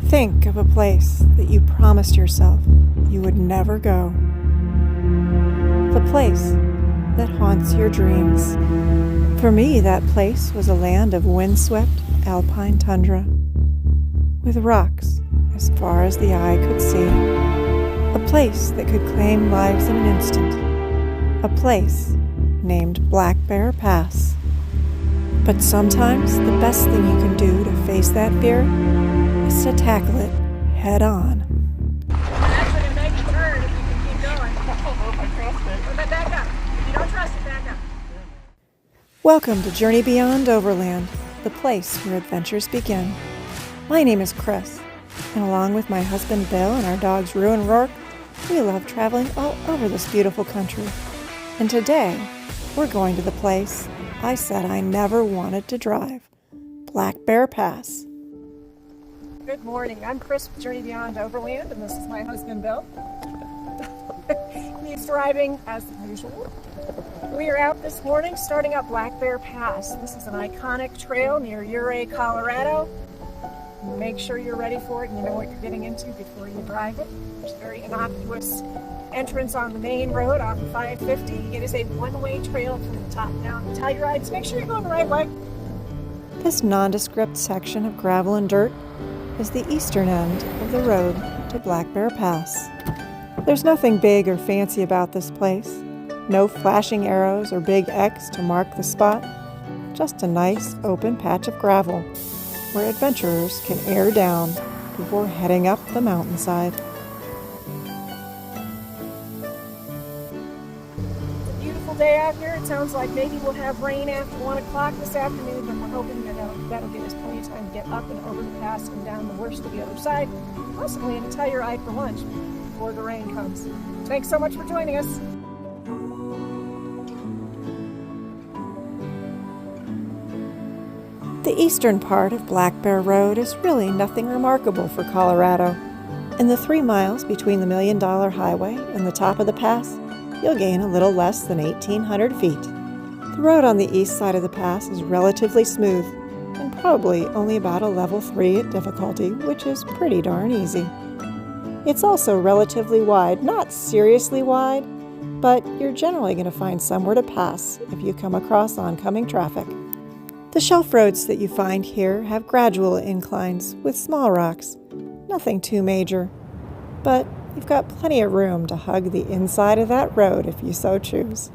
Think of a place that you promised yourself you would never go. The place that haunts your dreams. For me, that place was a land of windswept alpine tundra, with rocks as far as the eye could see. A place that could claim lives in an instant. A place named Black Bear Pass. But sometimes the best thing you can do to face that fear is to tackle it head on. That's going to make a turn if you can keep going. I don't know if I trust it. But back up. If you don't trust it, back up. Welcome to Journey Beyond Overland, the place where adventures begin. My name is Chris, and along with my husband Bill and our dogs Rue and Rourke, we love traveling all over this beautiful country. And today, we're going to the place I said I never wanted to drive, Black Bear Pass. Good morning. I'm Chris with Journey Beyond Overland, and this is my husband Bill. He's driving as usual. We are out this morning starting up Black Bear Pass. This is an iconic trail near Ouray, Colorado. Make sure you're ready for it and you know what you're getting into before you drive it. There's a very innocuous entrance on the main road off of 550. It is a one-way trail from the top down to Telluride, so make sure you're going the right way. This nondescript section of gravel and dirt is the eastern end of the road to Black Bear Pass. There's nothing big or fancy about this place. No flashing arrows or big X to mark the spot. Just a nice open patch of gravel where adventurers can air down before heading up the mountainside. It's a beautiful day out here. It sounds like maybe we'll have rain after 1 o'clock this afternoon, but we're hoping that that'll give us plenty of time to get up and over the pass and down the worst to the other side, possibly into Telluride for lunch before the rain comes. Thanks so much for joining us. The eastern part of Black Bear Road is really nothing remarkable for Colorado. In the 3 miles between the $1 Million Highway and the top of the pass, you'll gain a little less than 1,800 feet. The road on the east side of the pass is relatively smooth and probably only about a level 3 at difficulty, which is pretty darn easy. It's also relatively wide, not seriously wide, but you're generally going to find somewhere to pass if you come across oncoming traffic. The shelf roads that you find here have gradual inclines with small rocks, nothing too major, but you've got plenty of room to hug the inside of that road if you so choose.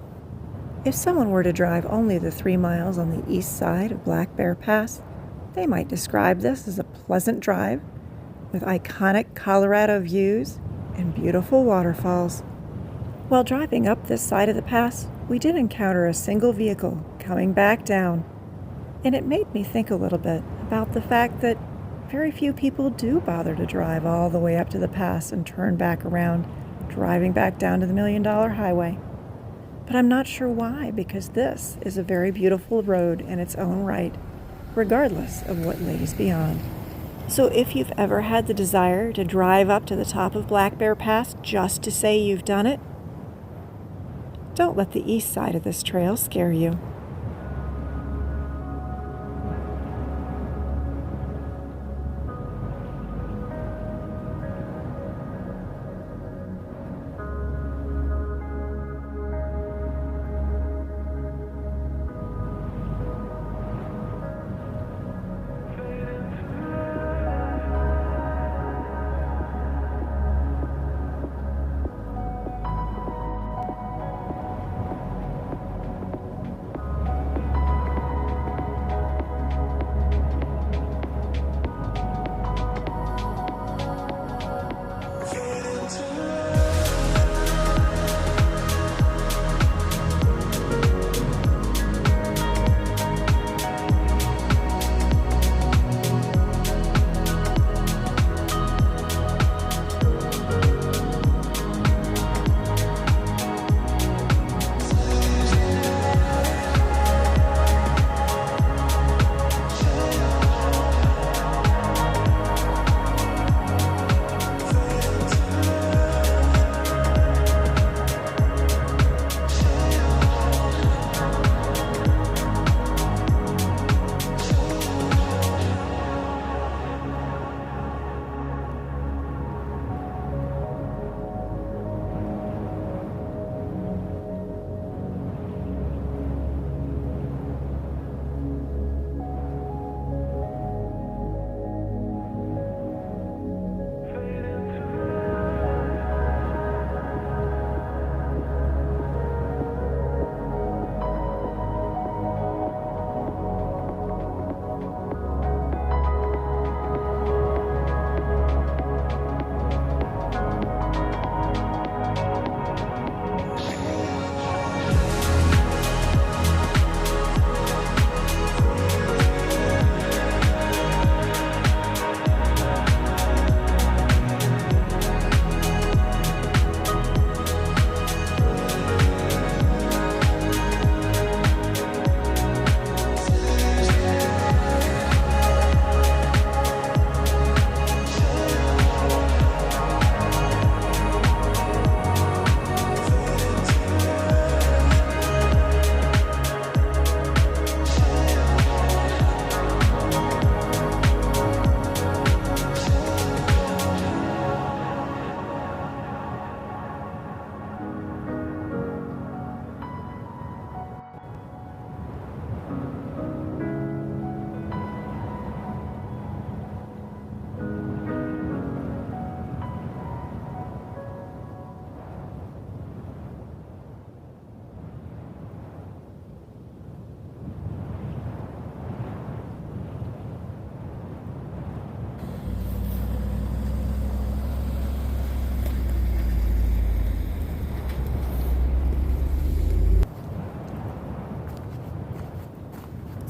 If someone were to drive only the 3 miles on the east side of Black Bear Pass, they might describe this as a pleasant drive with iconic Colorado views and beautiful waterfalls. While driving up this side of the pass, we did encounter a single vehicle coming back down. And it made me think a little bit about the fact that very few people do bother to drive all the way up to the pass and turn back around, driving back down to the $1 Million Highway. But I'm not sure why, because this is a very beautiful road in its own right, regardless of what lays beyond. So if you've ever had the desire to drive up to the top of Black Bear Pass just to say you've done it, don't let the east side of this trail scare you.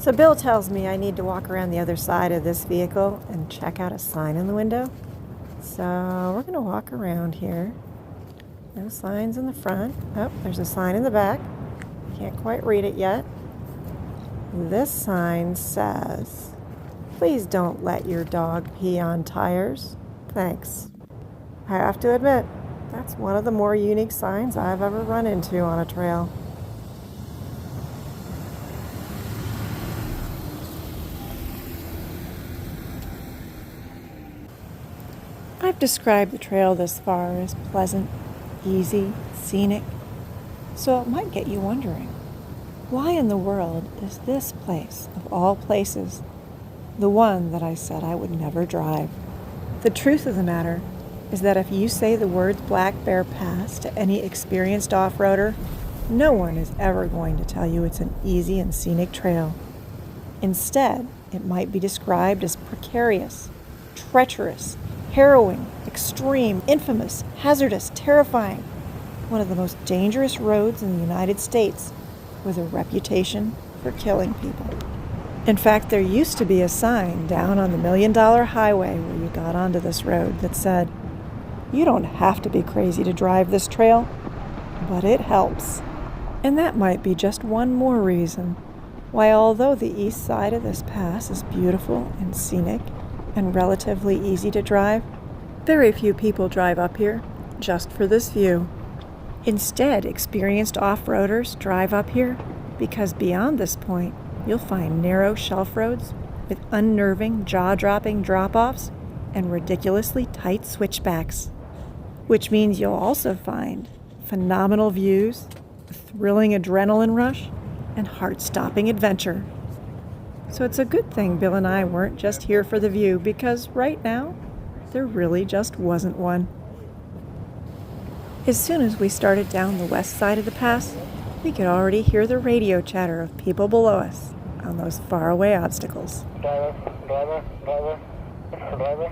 So Bill tells me I need to walk around the other side of this vehicle and check out a sign in the window. So we're going to walk around here. No signs in the front. Oh, there's a sign in the back. Can't quite read it yet. This sign says, "Please don't let your dog pee on tires. Thanks." I have to admit, that's one of the more unique signs I've ever run into on a trail. I've described the trail this far as pleasant, easy, scenic, so it might get you wondering, why in the world is this place, of all places, the one that I said I would never drive? The truth of the matter is that if you say the words Black Bear Pass to any experienced off-roader, no one is ever going to tell you it's an easy and scenic trail. Instead, it might be described as precarious, treacherous, harrowing, extreme, infamous, hazardous, terrifying, one of the most dangerous roads in the United States, with a reputation for killing people. In fact, there used to be a sign down on the $1 Million Highway where you got onto this road that said, "You don't have to be crazy to drive this trail, but it helps." And that might be just one more reason why, although the east side of this pass is beautiful and scenic and relatively easy to drive, very few people drive up here just for this view. Instead, experienced off-roaders drive up here because beyond this point, you'll find narrow shelf roads with unnerving, jaw-dropping drop-offs and ridiculously tight switchbacks, which means you'll also find phenomenal views, a thrilling adrenaline rush, and heart-stopping adventure. So it's a good thing Bill and I weren't just here for the view, because right now, there really just wasn't one. As soon as we started down the west side of the pass, we could already hear the radio chatter of people below us on those faraway obstacles. Driver, driver, driver, driver.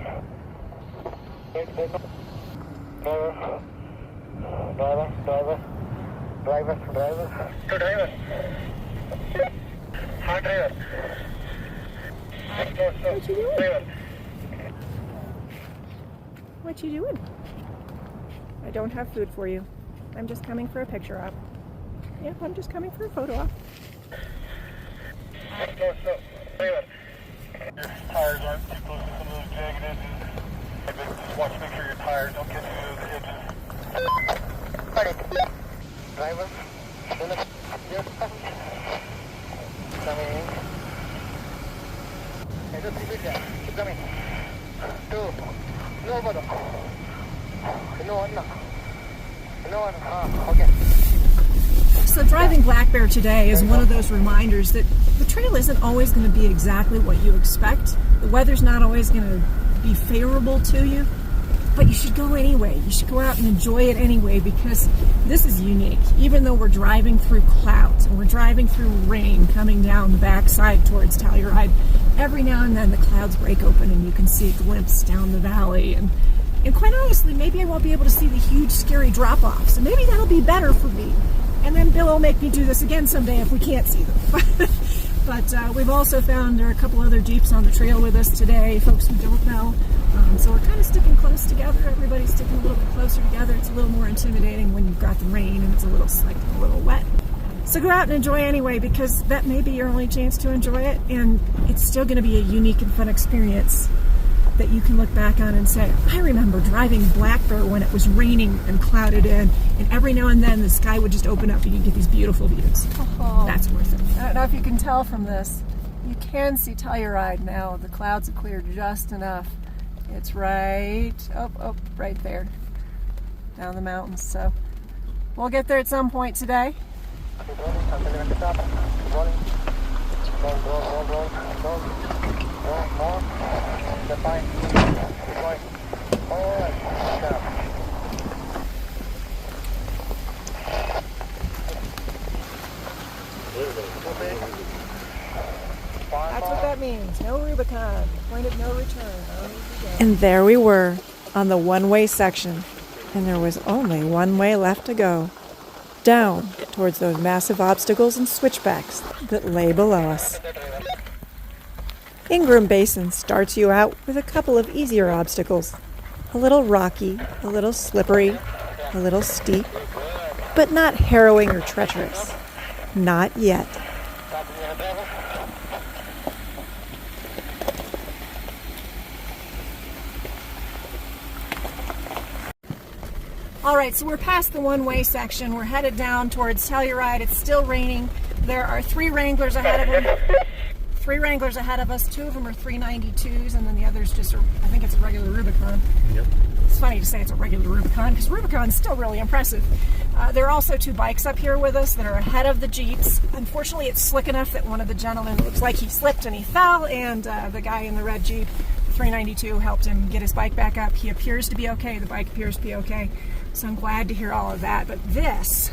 Wait, wait. Driver, driver, driver, driver, driver. To driver. Hard driver. What you doing? Driver. What you doing? I don't have food for you. I'm just coming for a picture op. Yep, I'm just coming for a photo op. Slow, slow. Driver. Your tires aren't too close to some of those jagged edges. Just watch, make sure your tires don't get to the edges. Ready. Driver. Yes. Coming. Keep coming. Two. No, brother. No one. No one. Okay. So driving Black Bear today is one of those reminders that the trail isn't always going to be exactly what you expect. The weather's not always going to be favorable to you, but you should go anyway. You should go out and enjoy it anyway, because this is unique. Even though we're driving through clouds and we're driving through rain coming down the backside towards Telluride, every now and then the clouds break open and you can see a glimpse down the valley. And quite honestly, maybe I won't be able to see the huge, scary drop-offs, and maybe that'll be better for me. And then Bill will make me do this again someday if we can't see them. But we've also found there are a couple other Jeeps on the trail with us today, folks we don't know. So we're kind of sticking close together. Everybody's sticking a little bit closer together. It's a little more intimidating when you've got the rain and it's a little wet. So go out and enjoy anyway, because that may be your only chance to enjoy it, and it's still going to be a unique and fun experience that you can look back on and say, I remember driving Black Bear when it was raining and clouded in, and every now and then the sky would just open up and you'd get these beautiful views. Oh, that's worth it. I don't know if you can tell from this. You can see Telluride now. The clouds have cleared just enough. It's right there, down the mountains. So we'll get there at some point today. That's what that means. No Rubicon. Point of no return. And there we were on the one-way section, and there was only one way left to go, down towards those massive obstacles and switchbacks that lay below us. Ingram Basin starts you out with a couple of easier obstacles. A little rocky, a little slippery, a little steep, but not harrowing or treacherous. Not yet. All right, so we're past the one-way section. We're headed down towards Telluride. It's still raining. There are 3 Wranglers ahead of them. 3 Wranglers ahead of us. 2 of them are 392s, and then the other's just, I think it's a regular Rubicon. Yep. It's funny to say it's a regular Rubicon, because Rubicon's still really impressive. There are also 2 bikes up here with us that are ahead of the Jeeps. Unfortunately, it's slick enough that one of the gentlemen looks like he slipped and he fell, and the guy in the red Jeep, 392, helped him get his bike back up. He appears to be okay. The bike appears to be okay. So I'm glad to hear all of that. But this,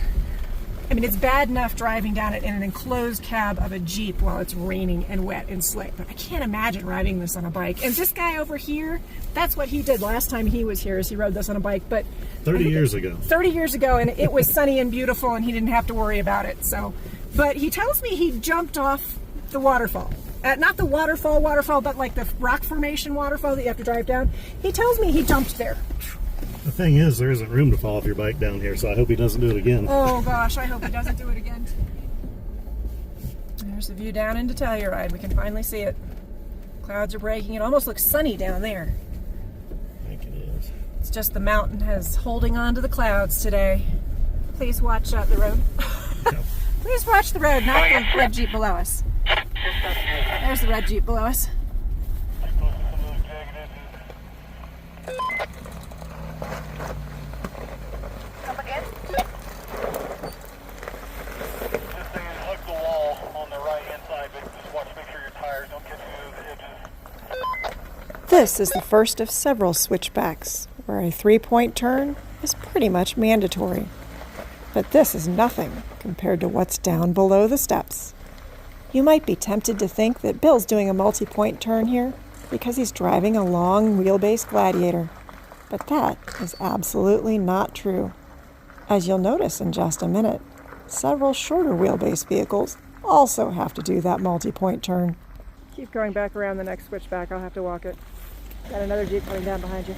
I mean, it's bad enough driving down it in an enclosed cab of a Jeep while it's raining and wet and slick, but I can't imagine riding this on a bike. And this guy over here, that's what he did last time he was here, is he rode this on a bike. But 30 years ago. 30 years ago, and it was sunny and beautiful, and he didn't have to worry about it. So, but he tells me he jumped off the waterfall. Not the waterfall, but like the rock formation waterfall that you have to drive down. He tells me he jumped there. The thing is, there isn't room to fall off your bike down here, so I hope he doesn't do it again. Oh gosh, I hope he doesn't do it again. There's the view down into Telluride. We can finally see it. Clouds are breaking. It almost looks sunny down there. I think it is. It's just the mountain is holding on to the clouds today. Please watch the road. Please watch the road, not the red Jeep below us. There's the red Jeep below us. This is the first of several switchbacks, where a 3-point turn is pretty much mandatory. But this is nothing compared to what's down below the steps. You might be tempted to think that Bill's doing a multi-point turn here because he's driving a long wheelbase Gladiator. But that is absolutely not true. As you'll notice in just a minute, several shorter wheelbase vehicles also have to do that multi-point turn. Keep going back around the next switchback. I'll have to walk it. Got another Jeep coming down behind you.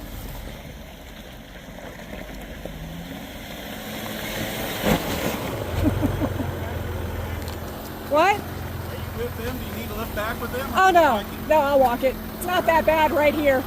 What? Are you with them? Do you need to lift back with them? Oh no, no, I'll walk it. It's not that bad right here.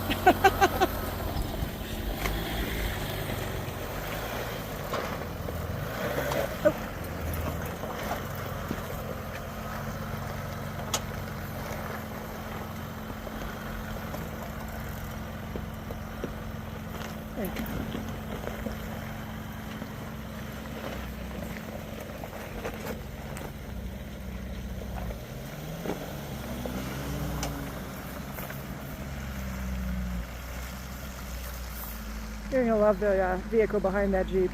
You're going to love the vehicle behind that Jeep.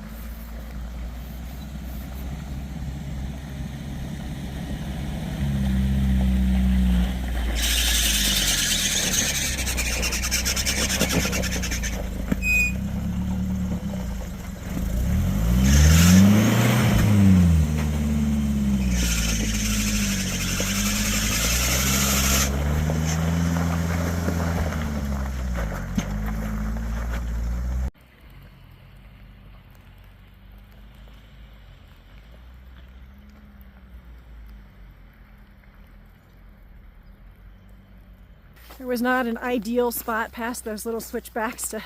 There was not an ideal spot past those little switchbacks to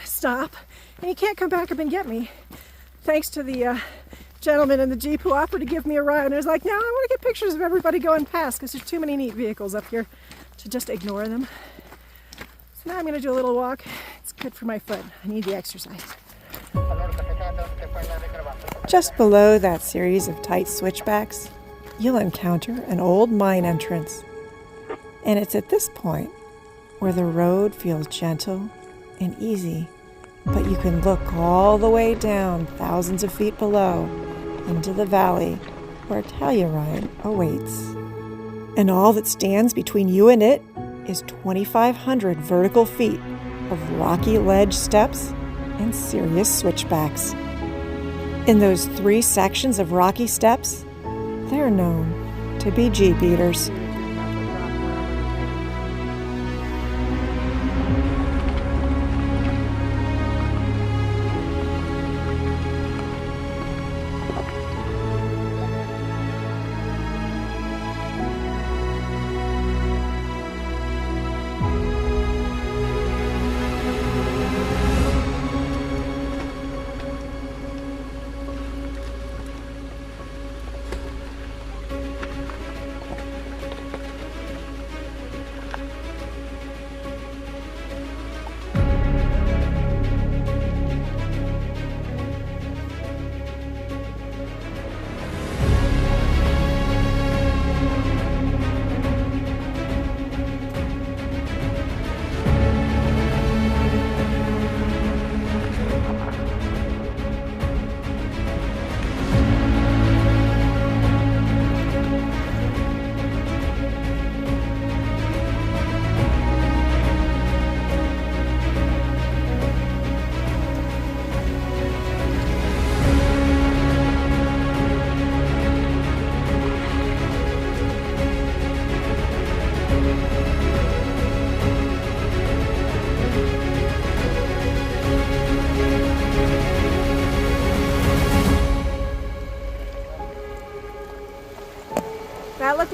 stop, and you can't come back up and get me. Thanks to the gentleman in the Jeep who offered to give me a ride, and I was like, no, I want to get pictures of everybody going past because there's too many neat vehicles up here to just ignore them. So now I'm going to do a little walk. It's good for my foot. I need the exercise. Just below that series of tight switchbacks, you'll encounter an old mine entrance. And it's at this point where the road feels gentle and easy, but you can look all the way down thousands of feet below into the valley where Telluride awaits. And all that stands between you and it is 2,500 vertical feet of rocky ledge steps and serious switchbacks. In those 3 sections of rocky steps, they're known to be Jeep eaters.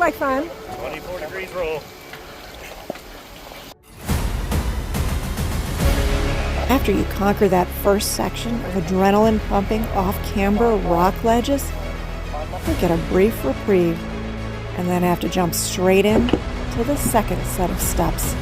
like fun. 24 degrees roll. After you conquer that first section of adrenaline pumping off-camber rock ledges, you get a brief reprieve and then have to jump straight in to the second set of steps.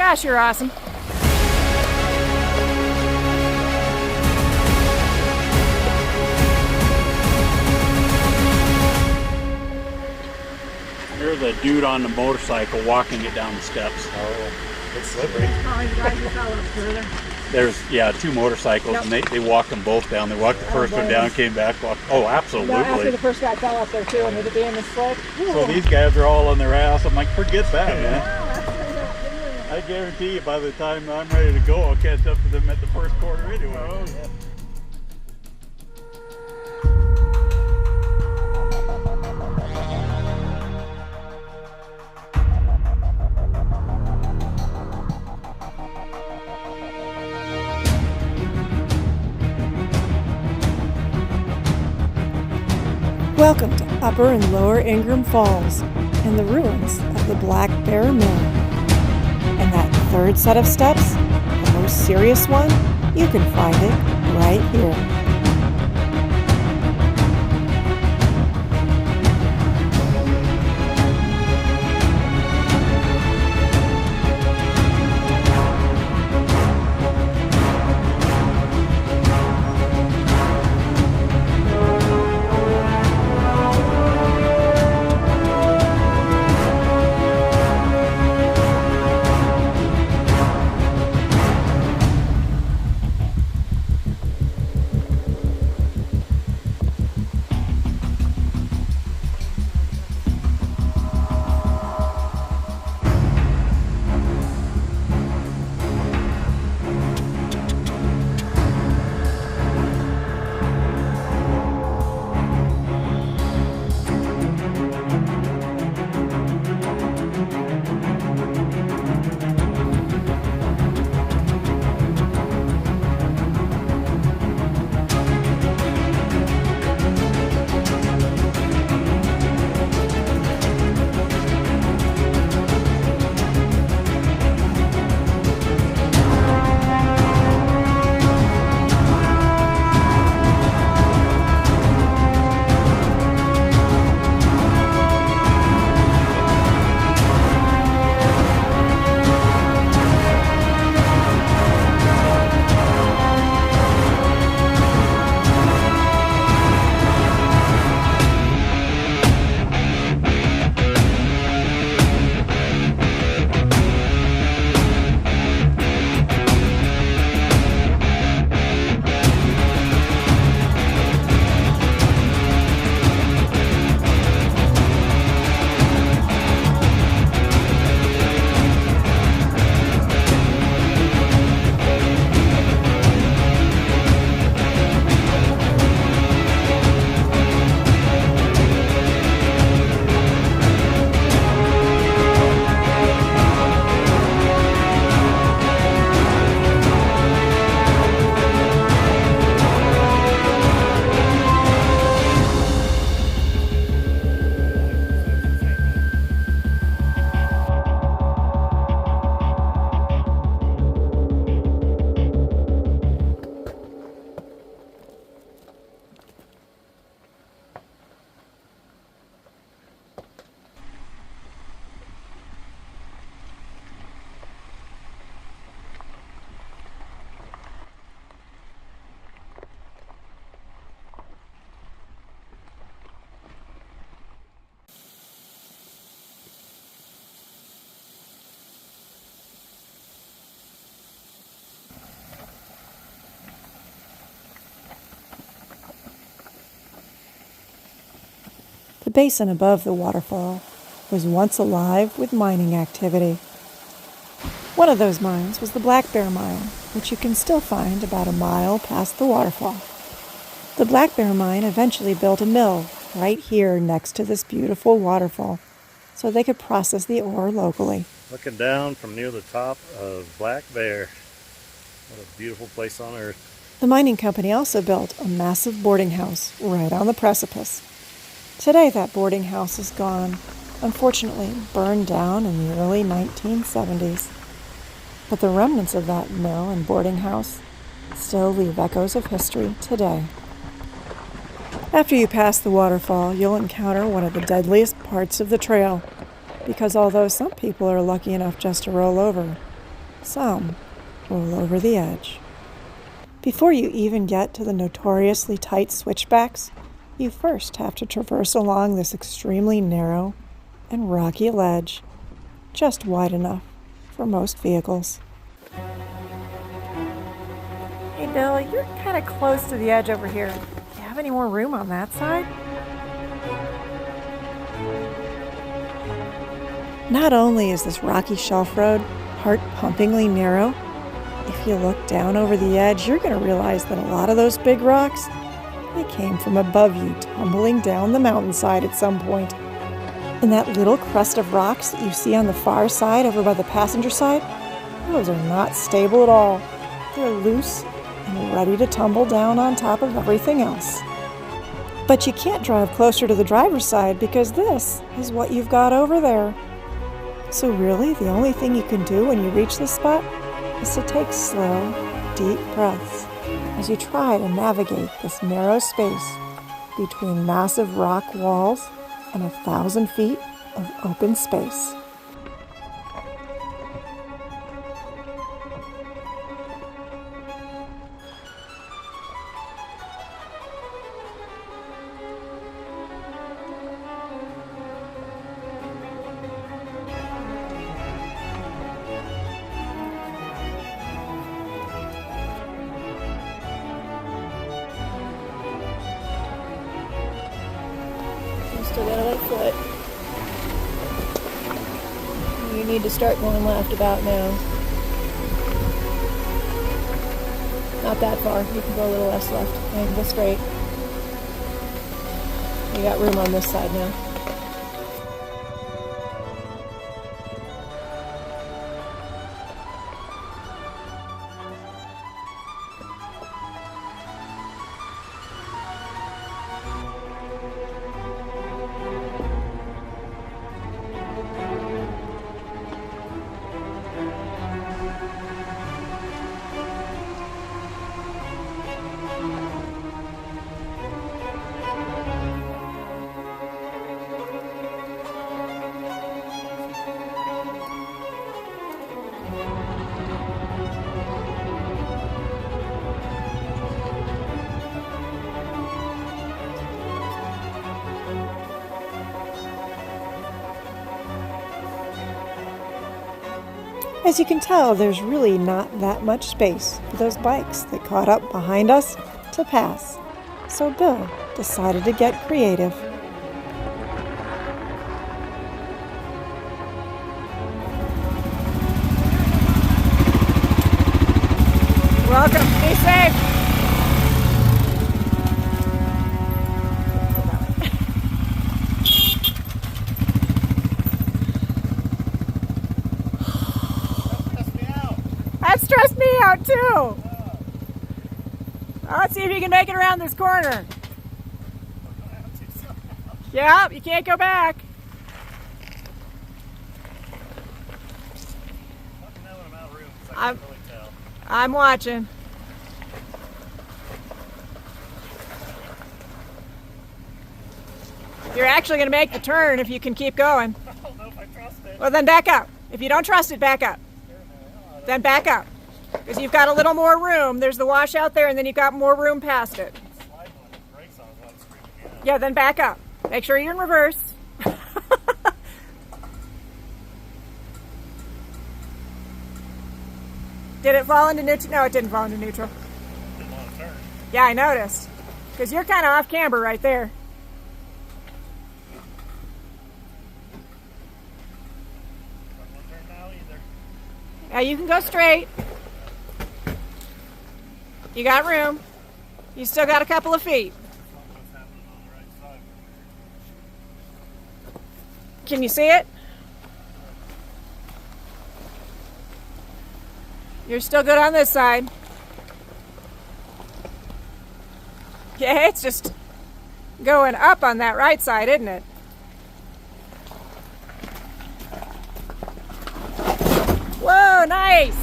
Gosh, you're awesome. You're the dude on the motorcycle walking it down the steps. Oh, it's slippery. There's, two motorcycles, Yep. and they walked them both down. They walked the first one down, came back, walked. Oh, absolutely. No, after the first guy fell off there too, and with it being the slick. So these guys are all on their ass. I'm like, forget that, man. I guarantee you by the time I'm ready to go, I'll catch up to them at the first corner anyway. Oh, yeah. Welcome to Upper and Lower Ingram Falls and the ruins of the Black Bear Mill. And that third set of steps, the most serious one, you can find it right here. The basin above the waterfall was once alive with mining activity. One of those mines was the Black Bear Mine, which you can still find about a mile past the waterfall. The Black Bear Mine eventually built a mill right here next to this beautiful waterfall, so they could process the ore locally. Looking down from near the top of Black Bear. What a beautiful place on earth. The mining company also built a massive boarding house right on the precipice. Today that boarding house is gone, unfortunately burned down in the early 1970s. But the remnants of that mill and boarding house still leave echoes of history today. After you pass the waterfall, you'll encounter one of the deadliest parts of the trail, because although some people are lucky enough just to roll over, some roll over the edge. Before you even get to the notoriously tight switchbacks, you first have to traverse along this extremely narrow and rocky ledge, just wide enough for most vehicles. Hey Bill, you're kind of close to the edge over here. Do you have any more room on that side? Not only is this rocky shelf road heart-pumpingly narrow, if you look down over the edge, you're going to realize that a lot of those big rocks, they came from above you, tumbling down the mountainside at some point. And that little crust of rocks that you see on the far side over by the passenger side, those are not stable at all. They're loose and ready to tumble down on top of everything else. But you can't drive closer to the driver's side because this is what you've got over there. So really, the only thing you can do when you reach this spot is to take slow, deep breaths as you try to navigate this narrow space between massive rock walls and 1,000 feet of open space. Still got about a foot. You need to start going left about now. Not that far. You can go a little less left. And you can go straight. You got room on this side now. As you can tell, there's really not that much space for those bikes that caught up behind us to pass. So Bill decided to get creative. Welcome. Be safe. That stressed me out too. Let's see if you can make it around this corner. Yeah, you can't go back. I'm watching. You're actually going to make the turn if you can keep going. I don't know if I trust it. Well, then back up. If you don't trust it, back up. Then back up. Because you've got a little more room. There's the washout there, and then you've got more room past it. Yeah, then back up. Make sure you're in reverse. Did it fall into neutral? No, it didn't fall into neutral. Didn't want to turn. Yeah, I noticed. Because you're kind of off camber right there. Now you can go straight. You got room. You still got a couple of feet. Can you see it? You're still good on this side. Yeah, it's just going up on that right side, isn't it? Whoa, nice!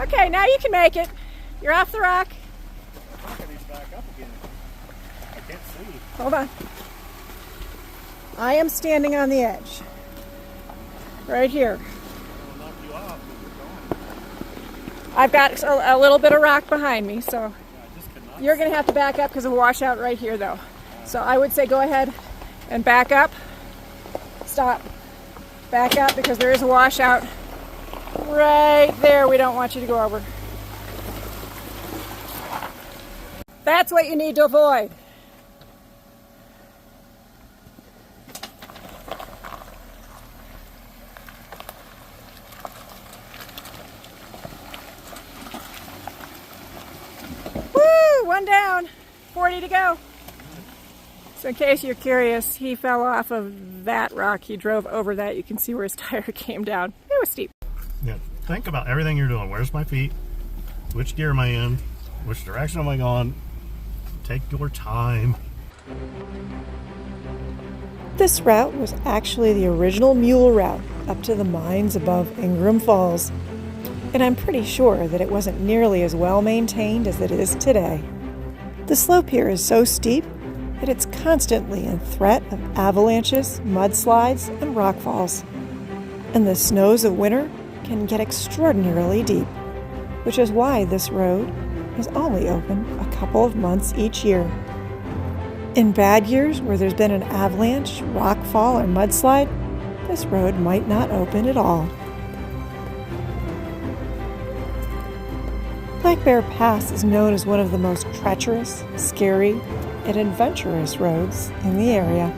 Okay, now you can make it. You're off the rock. I need to back up again. I can't see. Hold on. I am standing on the edge. Right here. I'll knock you off if you're going. I've got a little bit of rock behind me, so Yeah, I just cannot. you're going to have to back up because of a washout right here, though. So I would say go ahead and back up. Stop. Back up because there is a washout right there. We don't want you to go over. That's what you need to avoid. Woo! One down. 40 to go. So in case you're curious, he fell off of that rock. He drove over that. You can see where his tire came down. It was steep. Yeah, think about everything you're doing. Where's my feet? Which gear am I in? Which direction am I going? Take your time. This route was actually the original mule route up to the mines above Ingram Falls. And I'm pretty sure that it wasn't nearly as well maintained as it is today. The slope here is so steep that it's constantly in threat of avalanches, mudslides, and rockfalls. And the snows of winter can get extraordinarily deep, which is why this road is only open a couple of months each year. In bad years where there's been an avalanche, rockfall, or mudslide, this road might not open at all. Black Bear Pass is known as one of the most treacherous, scary, and adventurous roads in the area.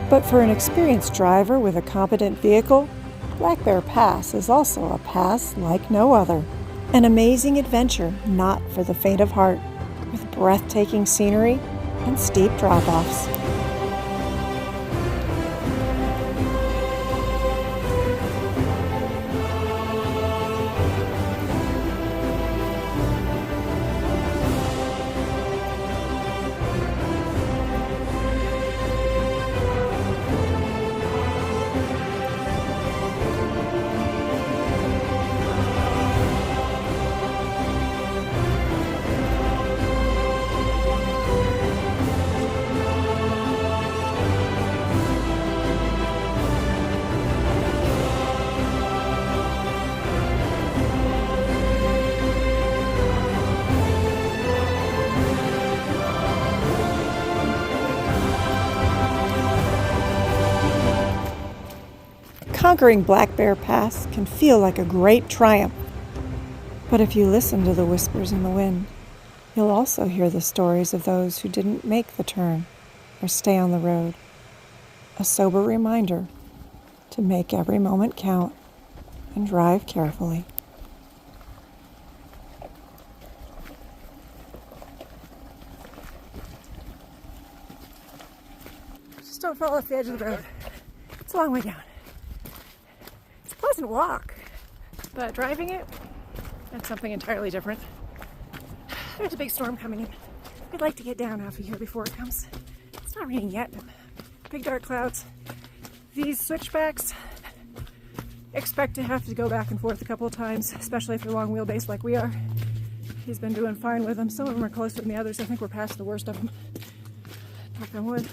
But for an experienced driver with a competent vehicle, Black Bear Pass is also a pass like no other. An amazing adventure not for the faint of heart, with breathtaking scenery and steep drop-offs. Conquering Black Bear Pass can feel like a great triumph. But if you listen to the whispers in the wind, you'll also hear the stories of those who didn't make the turn or stay on the road. A sober reminder to make every moment count and drive carefully. Just don't fall off the edge of the road. It's a long way down. It's a pleasant walk, but driving it, that's something entirely different. There's a big storm coming in. We'd like to get down off of here before it comes. It's not raining yet. Big dark clouds. These switchbacks, expect to have to go back and forth a couple of times, especially if you're long wheelbase like we are. He's been doing fine with them. Some of them are closer than the others. I think we're past the worst of them. Knock on wood.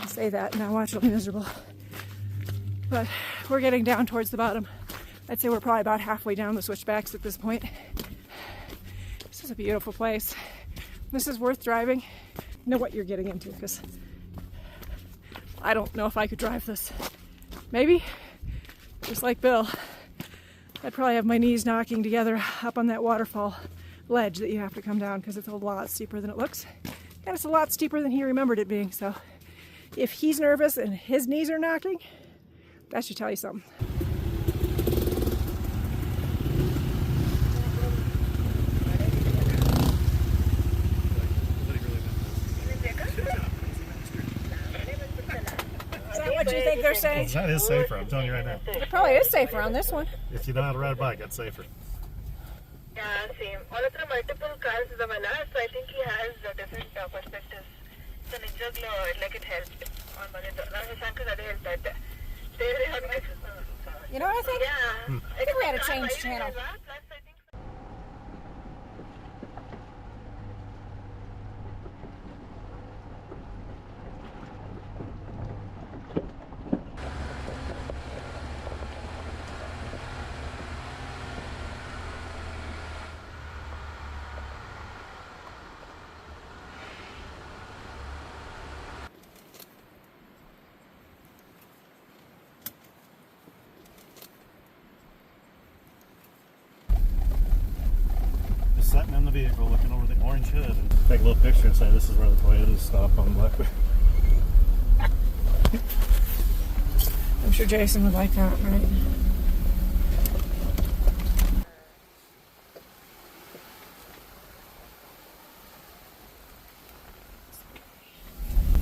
I say that, now watch, it'll be miserable. But we're getting down towards the bottom. I'd say we're probably about halfway down the switchbacks at this point. This is a beautiful place. This is worth driving. You know what you're getting into, because I don't know if I could drive this. Maybe, just like Bill, I'd probably have my knees knocking together up on that waterfall ledge that you have to come down, because it's a lot steeper than it looks. And it's a lot steeper than he remembered it being. So if he's nervous and his knees are knocking, That should tell you something. Is that what you think they're saying? That is safer, I'm telling you right now. It probably is safer on this one. If you know how to ride a bike, that's safer. Yeah, same. All of the multiple cars is available, so I think he has different perspectives. So like it helped on You know what I think? Yeah. I think we had to change channel. Sitting in the vehicle looking over the orange hood and take a little picture and say this is where the Toyotas stop on Black Bear. I'm sure Jason would like that, right?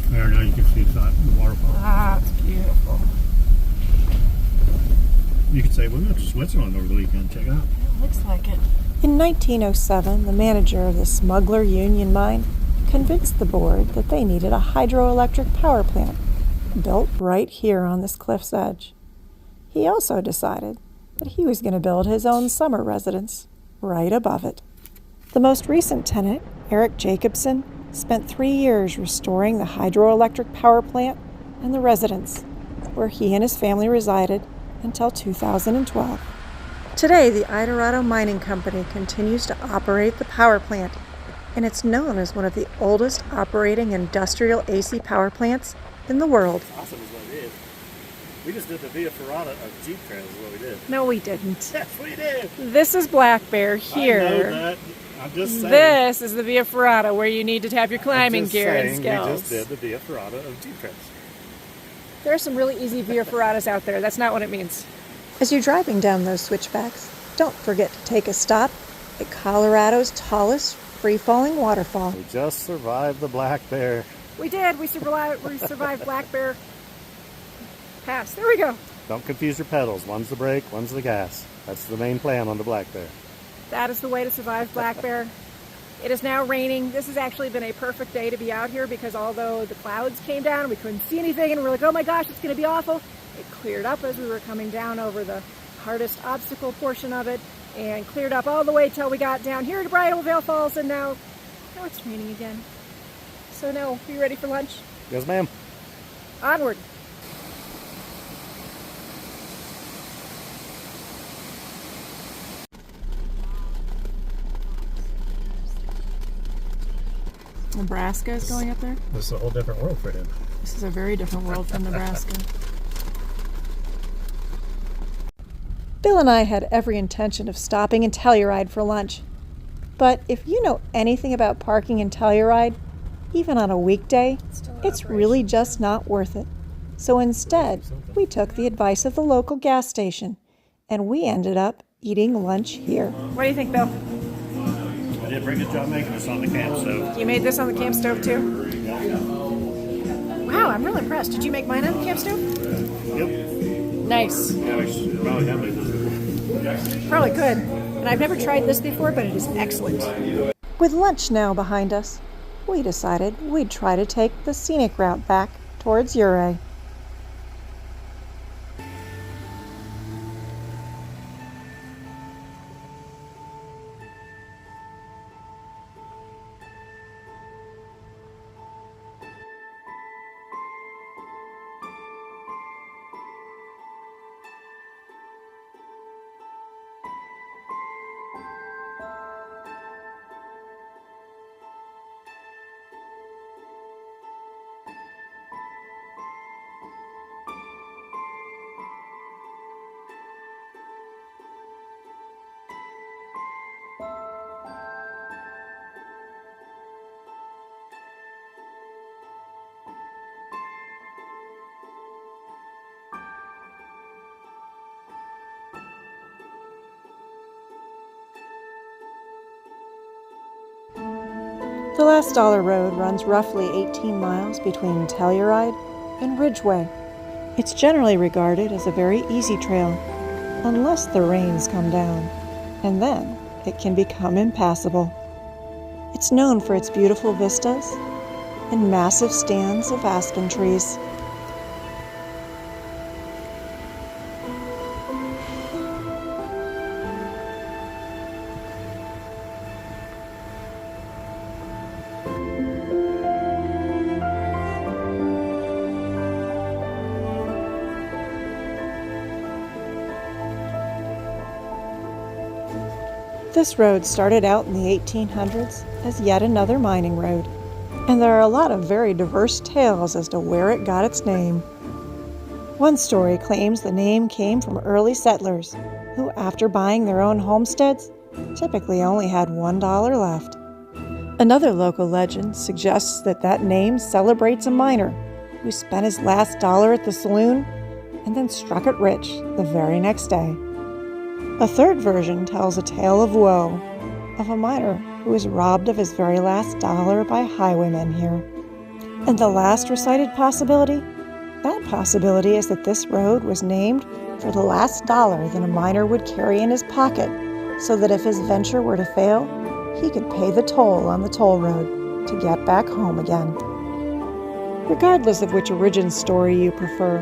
There, now you can see the waterfall. Ah, it's beautiful. You could say, we went to Switzerland over the weekend. Check it out. It looks like it. In 1907, the manager of the Smuggler Union Mine convinced the board that they needed a hydroelectric power plant built right here on this cliff's edge. He also decided that he was going to build his own summer residence right above it. The most recent tenant, Eric Jacobson, spent 3 years restoring the hydroelectric power plant and the residence, where he and his family resided until 2012. Today, the Eldorado Mining Company continues to operate the power plant, and it's known as one of the oldest operating industrial AC power plants in the world. Awesome is what it is. We just did the Via Ferrata of Jeep trails is what we did. No, we didn't. Yes, we did. This is Black Bear here. I know that. I'm just saying. This is the Via Ferrata where you need to have your climbing gear and skills. We just did the Via Ferrata of Jeep trails. There are some really easy Via Ferratas out there. That's not what it means. As you're driving down those switchbacks, don't forget to take a stop at Colorado's tallest free-falling waterfall. We just survived the Black Bear. We did. We survived Black Bear Pass. There we go. Don't confuse your pedals. One's the brake, one's the gas. That's the main plan on the Black Bear. That is the way to survive Black Bear. It is now raining. This has actually been a perfect day to be out here because although the clouds came down, we couldn't see anything, and we're like, oh my gosh, it's going to be awful. It cleared up as we were coming down over the hardest obstacle portion of it and cleared up all the way till we got down here to Bridal Veil Falls, and now it's raining again. So now, are you ready for lunch? Yes, ma'am. Onward. Nebraska is going up there? This is a whole different world for him. This is a very different world from Nebraska. Bill and I had every intention of stopping in Telluride for lunch. But if you know anything about parking in Telluride, even on a weekday, it's really just not worth it. So instead, we took the advice of the local gas station, and we ended up eating lunch here. What do you think, Bill? I did a pretty good job making this on the camp stove. You made this on the camp stove too? Wow, I'm really impressed. Did you make mine on the camp stove? Yep. Nice. Yeah, we should probably have made this. Probably could. And I've never tried this before, but it is excellent. With lunch now behind us, we decided we'd try to take the scenic route back towards Ouray. The Last Dollar Road runs roughly 18 miles between Telluride and Ridgeway. It's generally regarded as a very easy trail, unless the rains come down, and then it can become impassable. It's known for its beautiful vistas and massive stands of aspen trees. This road started out in the 1800s as yet another mining road, and there are a lot of very diverse tales as to where it got its name. One story claims the name came from early settlers who, after buying their own homesteads, typically only had $1 left. Another local legend suggests that name celebrates a miner who spent his last dollar at the saloon and then struck it rich the very next day. A third version tells a tale of woe, of a miner who was robbed of his very last dollar by highwaymen here. And the last recited possibility? That possibility is that this road was named for the last dollar that a miner would carry in his pocket, so that if his venture were to fail, he could pay the toll on the toll road to get back home again. Regardless of which origin story you prefer,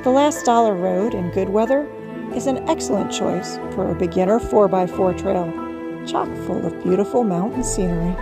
the Last Dollar Road in good weather is an excellent choice for a beginner 4x4 trail, chock full of beautiful mountain scenery.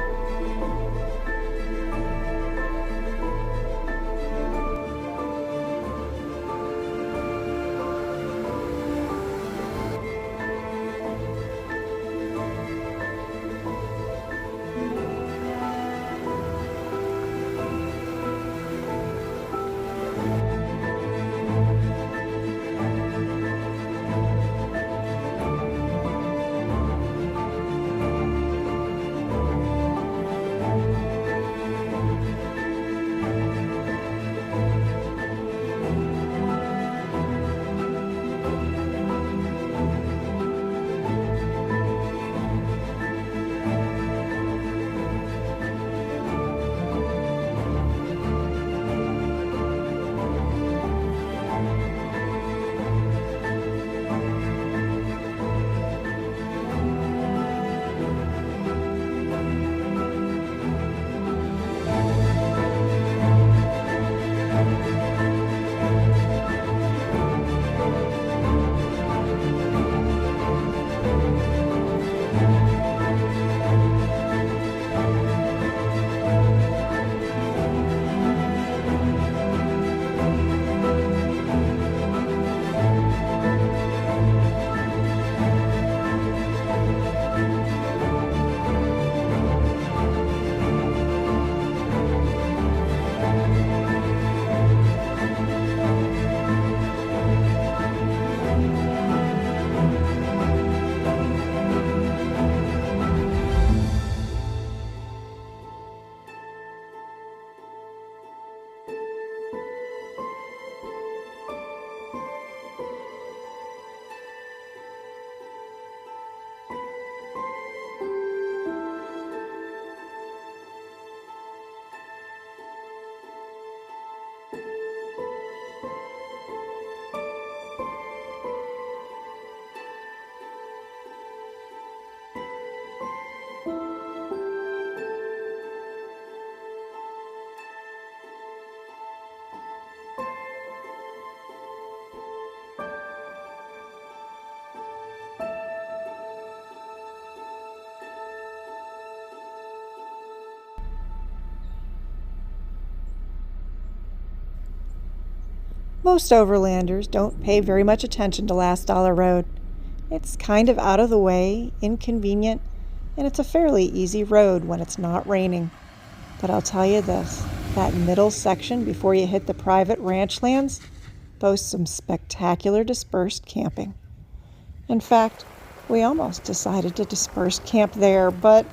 Most overlanders don't pay very much attention to Last Dollar Road. It's kind of out of the way, inconvenient, and it's a fairly easy road when it's not raining. But I'll tell you this, that middle section before you hit the private ranch lands boasts some spectacular dispersed camping. In fact, we almost decided to disperse camp there, but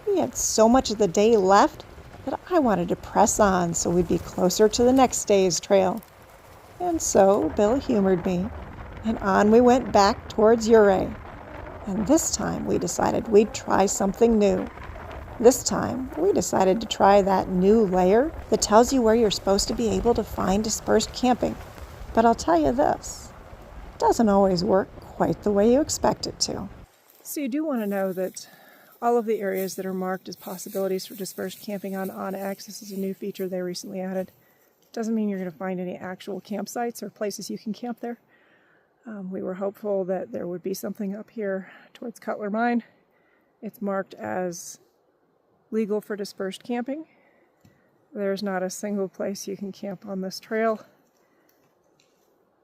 we had so much of the day left that I wanted to press on so we'd be closer to the next day's trail. And so Bill humored me, and on we went back towards Ouray. And this time we decided we'd try something new. This time, we decided to try that new layer that tells you where you're supposed to be able to find dispersed camping. But I'll tell you this, it doesn't always work quite the way you expect it to. So you do want to know that all of the areas that are marked as possibilities for dispersed camping on OnX, this is a new feature they recently added. Doesn't mean you're going to find any actual campsites or places you can camp there. We were hopeful that there would be something up here towards Cutler Mine. It's marked as legal for dispersed camping. There's not a single place you can camp on this trail.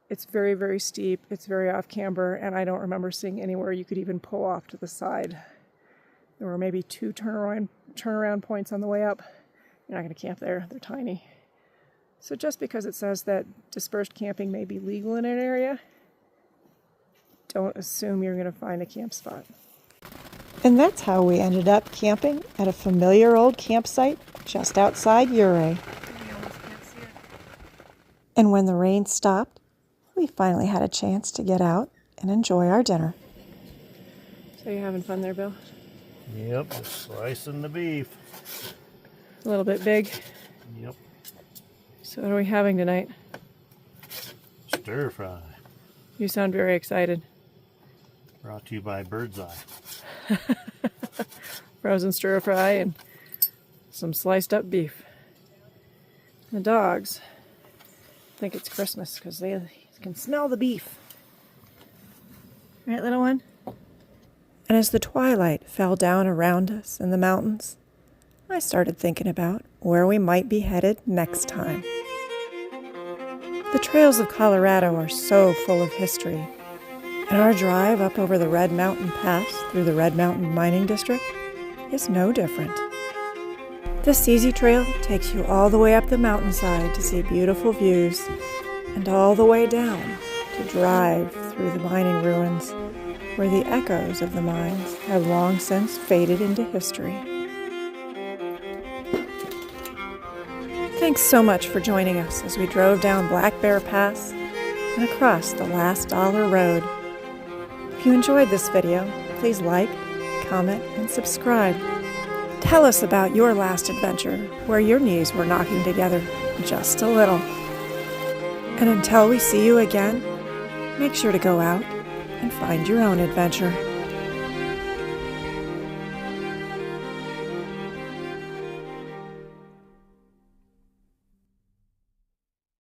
It's very, very steep, it's very off-camber, and I don't remember seeing anywhere you could even pull off to the side. There were maybe 2 turnaround points on the way up. You're not going to camp there, they're tiny. So just because it says that dispersed camping may be legal in an area, don't assume you're going to find a camp spot. And that's how we ended up camping at a familiar old campsite just outside Ouray. And when the rain stopped, we finally had a chance to get out and enjoy our dinner. So you're having fun there, Bill? Yep, just slicing the beef. A little bit big. Yep. So what are we having tonight? Stir fry. You sound very excited. Brought to you by Bird's Eye. Frozen stir fry and some sliced up beef. The dogs think it's Christmas because they can smell the beef. Right, little one? And as the twilight fell down around us in the mountains, I started thinking about where we might be headed next time. The trails of Colorado are so full of history, and our drive up over the Red Mountain Pass through the Red Mountain Mining District is no different. This easy trail takes you all the way up the mountainside to see beautiful views, and all the way down to drive through the mining ruins, where the echoes of the mines have long since faded into history. Thanks so much for joining us as we drove down Black Bear Pass and across the Last Dollar Road. If you enjoyed this video, please like, comment, and subscribe. Tell us about your last adventure where your knees were knocking together just a little. And until we see you again, make sure to go out and find your own adventure.